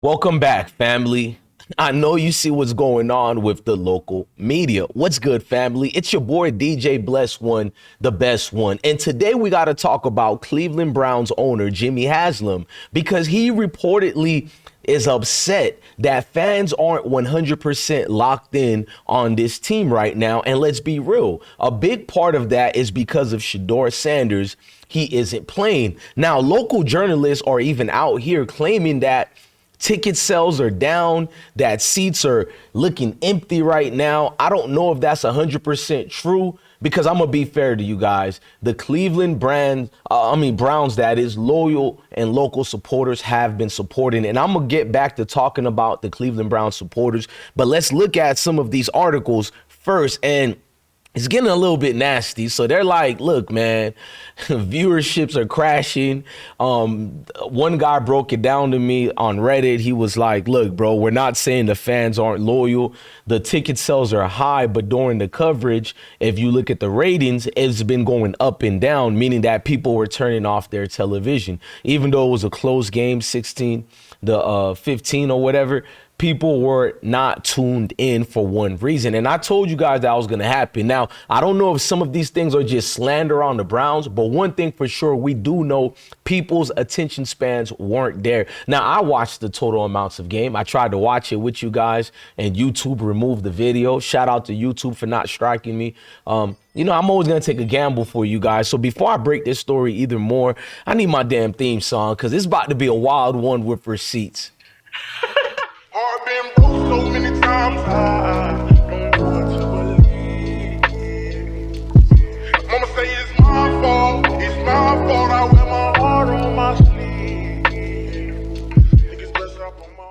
Welcome back, family. I know you see what's going on with the local media. What's good, family? It's your boy DJ BlessOne, the best one. And today we got to talk about Cleveland Browns owner Jimmy Haslam because he reportedly is upset that fans aren't 100% locked in on this team right now. And let's be real, a big part of that is because of Shedeur Sanders. He isn't playing. Now, local journalists are even out here claiming that ticket sales are down, that seats are looking empty right now. I don't know if that's 100% true because I'm going to be fair to you guys. The Cleveland Browns, that is, loyal and local supporters have been supporting. And I'm going to get back to talking about the Cleveland Browns supporters. But let's look at some of these articles first. And it's getting a little bit nasty. So they're like, look, man, viewerships are crashing. One guy broke it down to me on Reddit. He was like, look, bro, we're not saying the fans aren't loyal. The ticket sales are high, but during the coverage, if you look at the ratings, it's been going up and down, meaning that people were turning off their television. Even though it was a close game, 16-15 or whatever, people were not tuned in for one reason. And I told you guys that was going to happen. Now, I don't know if some of these things are just slander on the Browns, but one thing for sure, we do know people's attention spans weren't there. Now, I watched the total amounts of game. I tried to watch it with you guys, and YouTube removed the video. Shout out to YouTube for not striking me. I'm always going to take a gamble for you guys. So before I break this story either more, I need my damn theme song because it's about to be a wild one with receipts. I've been broke so many times, I don't know what to believe. Mama say it's my fault, I wear my heart on my sleeve. Niggas bless up on my...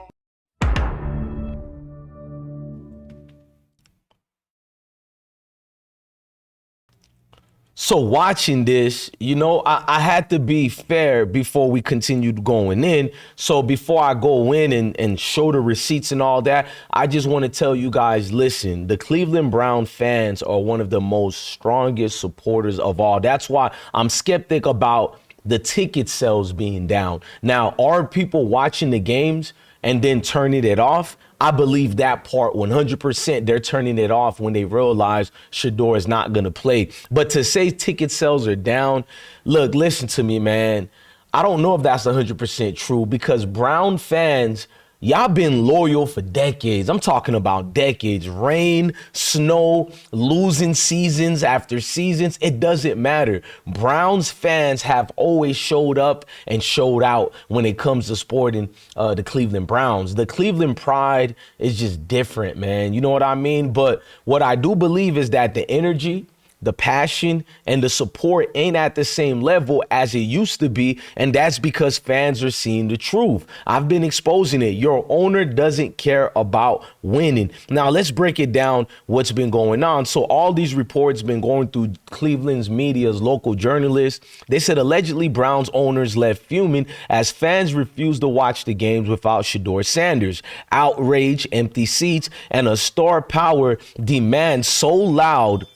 So watching this, I had to be fair before we continued going in. So before I go in and show the receipts and all that, I just want to tell you guys, listen, the Cleveland Brown fans are one of the most strongest supporters of all. That's why I'm skeptic about the ticket sales being down. Now, are people watching the games and then turning it off? I believe that part 100%. They're turning it off when they realize Shedeur is not going to play. But to say ticket sales are down, look, listen to me, man. I don't know if that's 100% true because Brown fans, y'all been loyal for decades. I'm talking about decades. Rain, snow, losing seasons after seasons. It doesn't matter. Browns fans have always showed up and showed out when it comes to supporting the Cleveland Browns. The Cleveland pride is just different, man. You know what I mean? But what I do believe is that the energy, the passion, and the support ain't at the same level as it used to be, and that's because fans are seeing the truth. I've been exposing it. Your owner doesn't care about winning. Now, let's break it down what's been going on. So all these reports been going through Cleveland's media's local journalists. They said allegedly Browns owners left fuming as fans refused to watch the games without Shedeur Sanders. Outrage, empty seats, and a star power demand so loud.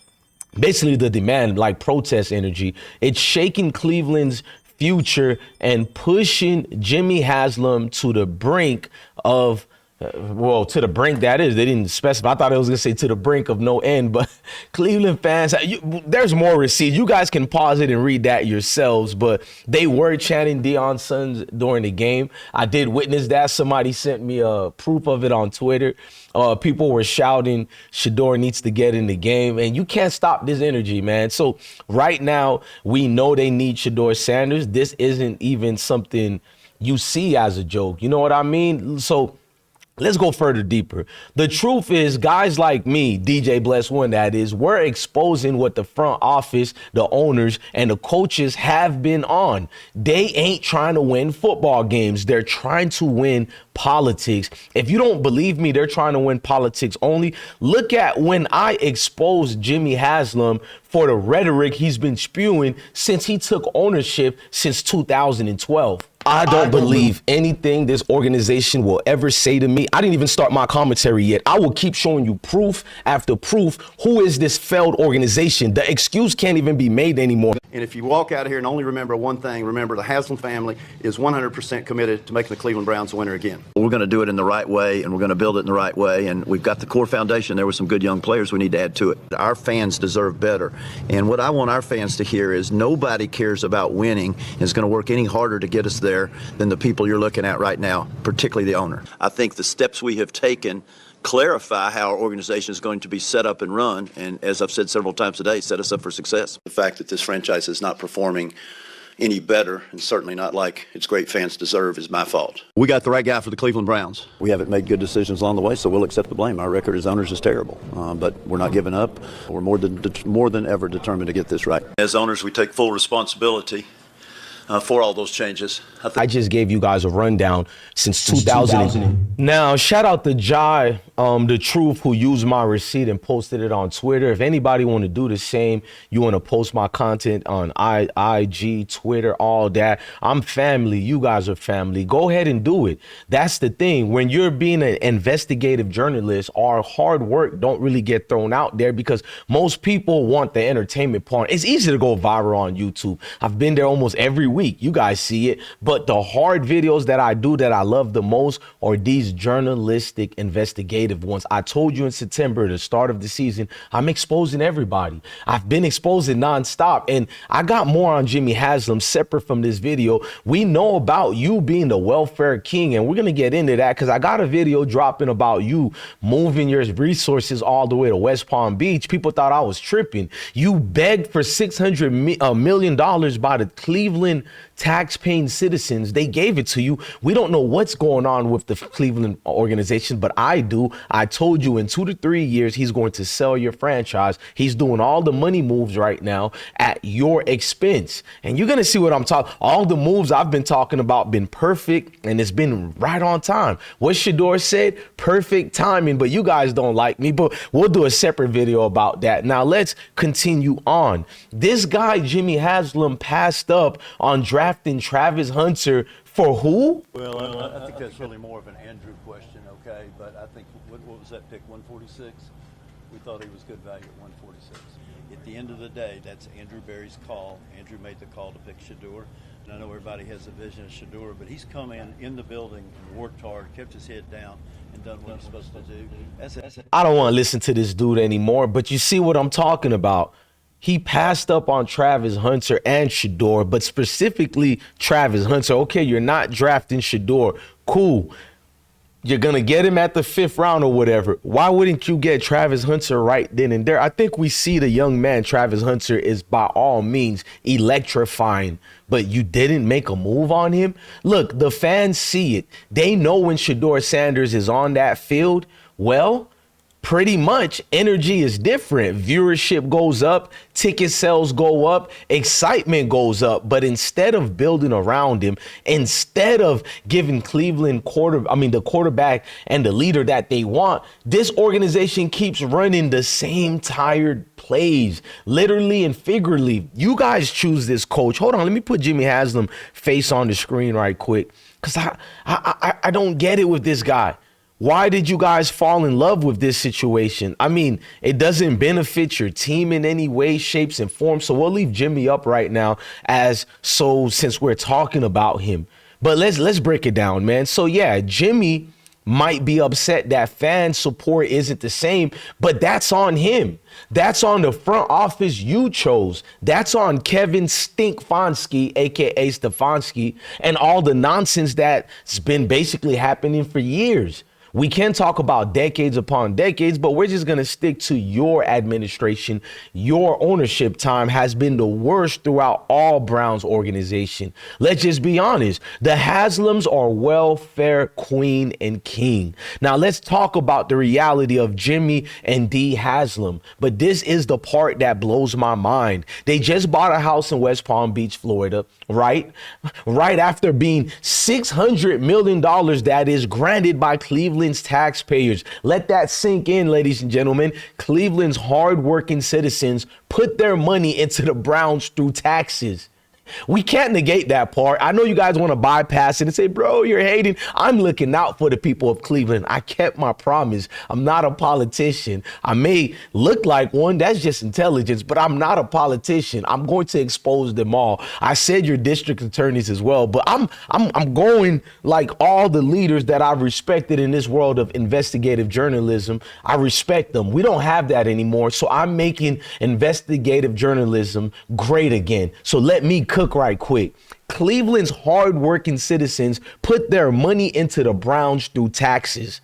Basically, the demand, like protest energy, it's shaking Cleveland's future and pushing Jimmy Haslam to the brink of, to the brink, that is. They didn't specify. I thought it was going to say to the brink of no end, but Cleveland fans, there's more receipts. You guys can pause it and read that yourselves, but they were chanting Deion's sons during the game. I did witness that. Somebody sent me proof of it on Twitter. People were shouting, Shedeur needs to get in the game, and you can't stop this energy, man. So right now, we know they need Shedeur Sanders. This isn't even something you see as a joke. You know what I mean? So let's go further deeper. The truth is, guys like me, DJ BlessOne, that is, we're exposing what the front office, the owners, and the coaches have been on. They ain't trying to win football games. They're trying to win politics. If you don't believe me, they're trying to win politics only. Look at when I exposed Jimmy Haslam for the rhetoric he's been spewing since he took ownership since 2012. I don't believe anything this organization will ever say to me. I didn't even start my commentary yet. I will keep showing you proof after proof. Who is this failed organization? The excuse can't even be made anymore. And if you walk out of here and only remember one thing, remember the Haslam family is 100% committed to making the Cleveland Browns a winner again. We're going to do it in the right way, and we're going to build it in the right way. And we've got the core foundation. There were some good young players we need to add to it. Our fans deserve better. And what I want our fans to hear is nobody cares about winning and is going to work any harder to get us there than the people you're looking at right now, particularly the owner. I think the steps we have taken clarify how our organization is going to be set up and run, and as I've said several times today, set us up for success. The fact that this franchise is not performing any better, and certainly not like its great fans deserve, is my fault. We got the right guy for the Cleveland Browns. We haven't made good decisions along the way, so we'll accept the blame. Our record as owners is terrible, but we're not giving up. We're more than ever determined to get this right. As owners, we take full responsibility for all those changes. I just gave you guys a rundown since 2000. Now, shout out to Jai, the truth, who used my receipt and posted it on Twitter. If anybody want to do the same, you want to post my content on IG, Twitter, all that. I'm family. You guys are family. Go ahead and do it. That's the thing. When you're being an investigative journalist, our hard work don't really get thrown out there because most people want the entertainment part. It's easy to go viral on YouTube. I've been there almost every week. You guys see it. But the hard videos that I do that I love the most are these journalistic investigative ones. I told you in September, the start of the season, I'm exposing everybody. I've been exposing nonstop. And I got more on Jimmy Haslam separate from this video. We know about you being the welfare king, and we're going to get into that because I got a video dropping about you moving your resources all the way to West Palm Beach. People thought I was tripping. You begged for $600 million by the Cleveland tax-paying citizens. They gave it to you. We don't know what's going on with the Cleveland organization, but I do. I told you in 2 to 3 years, he's going to sell your franchise. He's doing all the money moves right now at your expense. And you're going to see what I'm talking. All the moves I've been talking about been perfect, and it's been right on time. What Shedeur said, perfect timing, but you guys don't like me, but we'll do a separate video about that. Now let's continue on. This guy, Jimmy Haslam, passed up on drafting Travis Hunter for who? Well, I think that's really more of an Andrew question, okay? But I think, what was that pick, 146? We thought he was good value at 146. At the end of the day, that's Andrew Berry's call. Andrew made the call to pick Shedeur. And I know everybody has a vision of Shedeur, but he's come in the building and worked hard, kept his head down, and done what he's supposed to do. I don't want to listen to this dude anymore, but you see what I'm talking about. He passed up on Travis Hunter and Shedeur, but specifically Travis Hunter. Okay, you're not drafting Shedeur. Cool. You're going to get him at the 5th round or whatever. Why wouldn't you get Travis Hunter right then and there? I think we see the young man, Travis Hunter, is by all means electrifying, but you didn't make a move on him? Look, the fans see it. They know when Shedeur Sanders is on that field, well, pretty much energy is different. Viewership goes up, ticket sales go up, excitement goes up. But instead of building around him, instead of giving Cleveland the quarterback and the leader that they want, this organization keeps running the same tired plays, literally and figuratively. You guys choose this coach. Hold on, let me put Jimmy Haslam face on the screen right quick, because I don't get it with this guy. Why did you guys fall in love with this situation? I mean, it doesn't benefit your team in any way, shapes, and forms. So we'll leave Jimmy up right now since we're talking about him. But let's break it down, man. So yeah, Jimmy might be upset that fan support isn't the same, but that's on him. That's on the front office you chose. That's on Kevin Stinkfonsky, aka Stefanski, and all the nonsense that's been basically happening for years. We can talk about decades upon decades, but we're just going to stick to your administration. Your ownership time has been the worst throughout all Browns organization. Let's just be honest. The Haslams are welfare queen and king. Now let's talk about the reality of Jimmy and Dee Haslam. But this is the part that blows my mind. They just bought a house in West Palm Beach, Florida, right? Right after being $600 million that is granted by Cleveland's taxpayers. Let that sink in, ladies and gentlemen. Cleveland's hardworking citizens put their money into the Browns through taxes. We can't negate that part. I know you guys want to bypass it and say, bro, you're hating. I'm looking out for the people of Cleveland. I kept my promise. I'm not a politician. I may look like one. That's just intelligence, but I'm not a politician. I'm going to expose them all. I said your district attorneys as well, but I'm going like all the leaders that I've respected in this world of investigative journalism. I respect them. We don't have that anymore. So I'm making investigative journalism great again. So let me cook right quick. Cleveland's hardworking citizens put their money into the Browns through taxes,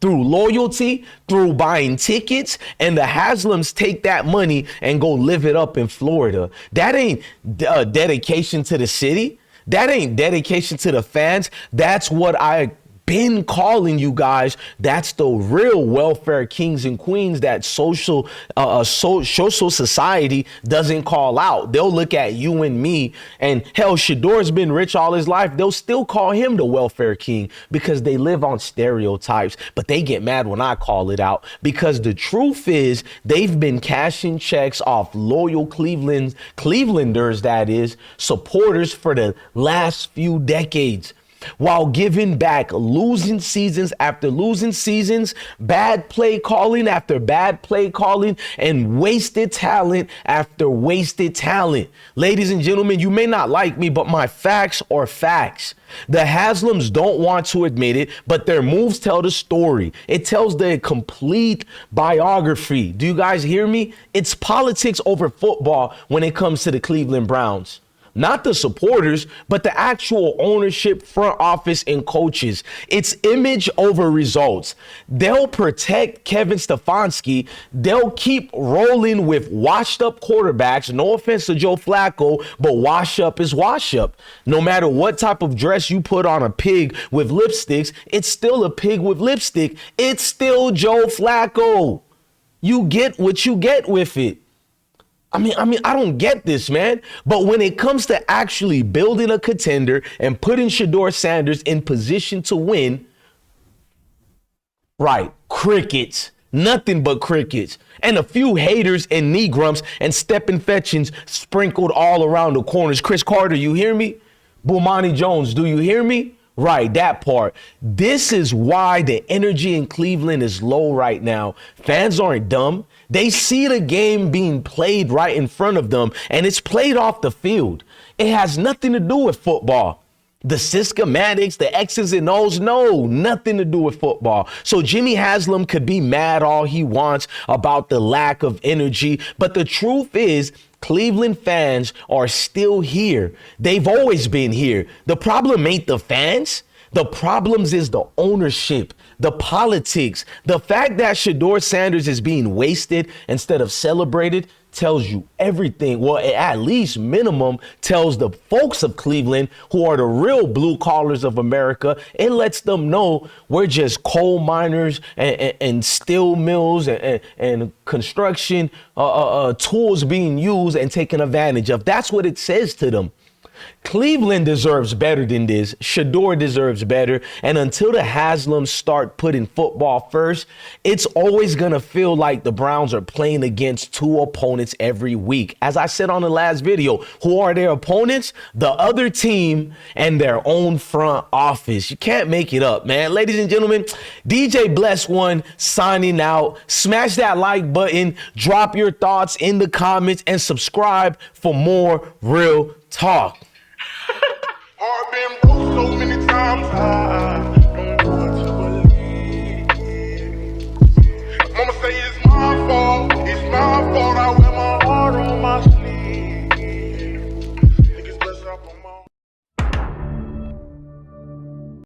through loyalty, through buying tickets, and the Haslams take that money and go live it up in Florida. That ain't dedication to the city. That ain't dedication to the fans. That's what I been calling you guys. That's the real welfare kings and queens that social society doesn't call out. They'll look at you and me, and hell, Shedeur's been rich all his life. They'll still call him the welfare king because they live on stereotypes, but they get mad when I call it out because the truth is they've been cashing checks off loyal Clevelanders, that is, supporters for the last few decades, while giving back losing seasons after losing seasons, bad play calling after bad play calling, and wasted talent after wasted talent. Ladies and gentlemen, you may not like me, but my facts are facts. The Haslams don't want to admit it, but their moves tell the story. It tells the complete biography. Do you guys hear me? It's politics over football when it comes to the Cleveland Browns. Not the supporters, but the actual ownership, front office, and coaches. It's image over results. They'll protect Kevin Stefanski. They'll keep rolling with washed up quarterbacks. No offense to Joe Flacco, but wash up is wash up. No matter what type of dress you put on a pig with lipsticks, it's still a pig with lipstick. It's still Joe Flacco. You get what you get with it. I mean, I don't get this, man. But when it comes to actually building a contender and putting Shedeur Sanders in position to win, right, crickets, nothing but crickets, and a few haters and knee grumps and stepping fetchings sprinkled all around the corners. Chris Carter, you hear me? Bomani Jones, do you hear me? Right, that part. This is why the energy in Cleveland is low right now. Fans aren't dumb. They see the game being played right in front of them, and it's played off the field. It has nothing to do with football. The schematics, the X's and O's, no, nothing to do with football. So Jimmy Haslam could be mad all he wants about the lack of energy, but the truth is, Cleveland fans are still here. They've always been here. The problem ain't the fans. The problems is the ownership, the politics. The fact that Shedeur Sanders is being wasted instead of celebrated tells you everything. Well, it at least minimum tells the folks of Cleveland, who are the real blue collars of America, it lets them know we're just coal miners and steel mills and construction tools being used and taken advantage of. That's what it says to them. Cleveland deserves better than this. Shedeur deserves better. And until the Haslams start putting football first, it's always going to feel like the Browns are playing against two opponents every week. As I said on the last video, who are their opponents? The other team and their own front office. You can't make it up, man. Ladies and gentlemen, DJ BlessOne signing out. Smash that like button. Drop your thoughts in the comments and subscribe for more real talk. Heart been broke so many times.